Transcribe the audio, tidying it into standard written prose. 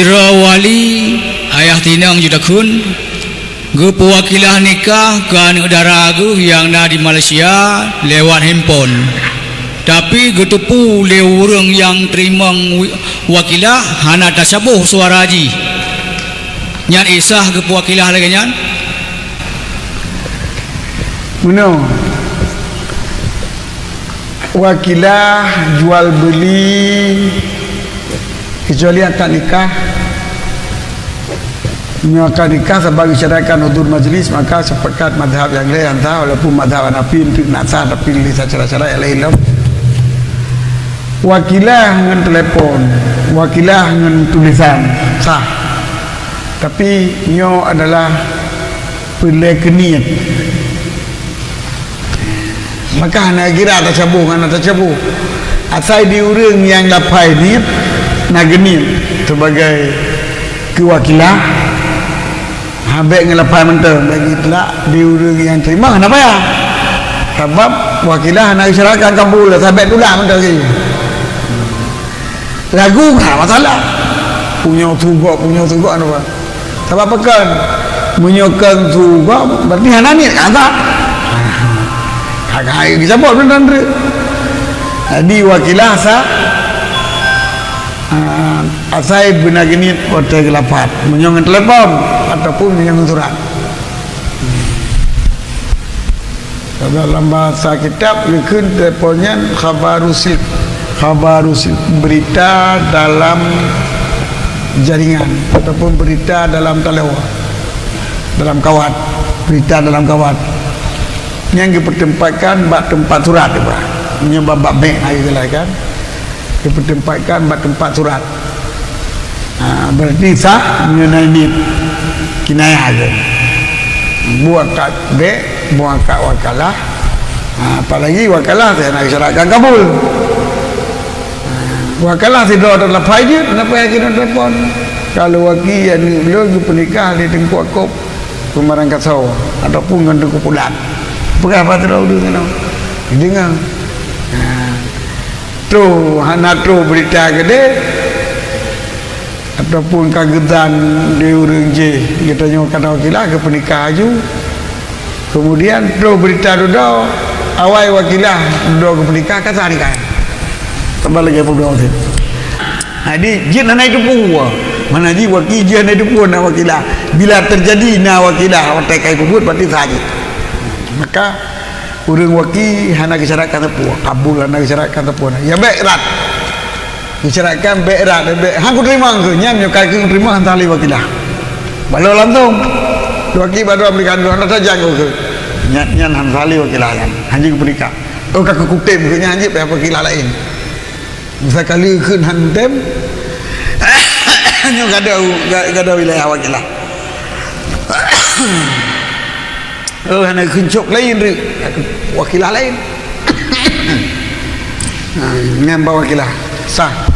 Wali ayah tinang judakun gu pewakilah nikah kan udara gu yang na di Malaysia lewat handphone, tapi gu tupu le urang yang terima wakilah hana tasabuh suara haji nyan isah gu pewakilah lagi nyan Muno wakilah jual beli kecuali akad nikah. Akad nikah sebagai syarikat hudur majlis, maka sepakat madhab yang lain entah walaupun madhab Hanafi untuk nak sah tapi di cara-cara yang lain. Wakilah dengan telefon, wakilah dengan tulisan sah, tapi nyo adalah pelekeniat, maka nak kira ada cabuh asal diurang yang lapai niat nak genit sebagai kewakilah. Habis ngelapai mentah bagi telak diurang yang terima kenapa ya? Sebab wakilah nak syarakat kabul sampai tulak mentah lagi lagu tak masalah punya tugak apa sebab pekan menyokan tugak berarti hana niat kata agak bisa buat benar di wakilah sah asai benar genit hotel gelapat menyongan telepon ataupun menyongan surat. Dalam bahasa kitab dikun teleponnya khabarusil berita dalam jaringan ataupun berita dalam telewa dalam kawat, berita dalam kawat yang dipertempatkan bak tempat surat apa menyebab bak bank hari kan dipertempatkan bak tempat surat. Berarti sah mengenai ni kinayah aja buat kat be buat kat wakalah. Apalagi wakalah saya nak syarakat kabul wakalah tidak ada lepas je kenapa yang kena telefon kalau wakil yang belum pernikah di tengku akop pemarang kasau ataupun dengan tengku pulat apa terlalu dengan dengar tu hana tu berita gede ataupun kagetan di urang je kita nyokan wakilah ke pernikah aju kemudian tu berita duduk awal wakilah duduk ke pernikah kata hari kan tambah lagi apa dua tu jadi jin hana itu pun mana ji wakil jin hana itu pun nak wakilah bila terjadi nak wakilah watai kai kubut berarti sahaja maka urang wakil hana kesyarakat tepuh kabul hana kesyarakat tepuh ya baik rat dicerahkan berat hang ku terima ke nyam nyokai ku terima hantar li wakilah balau langsung wakil baru berikan doa saja ke nyan hantar li wakilah kan hanjing perikap oh ka kutem ke nyanyi pe wakilah lain masa kali keun hantem nyo gada wilayah wakilah oh hana kencok lain ri wakilah lain nyam bawa wakilah sah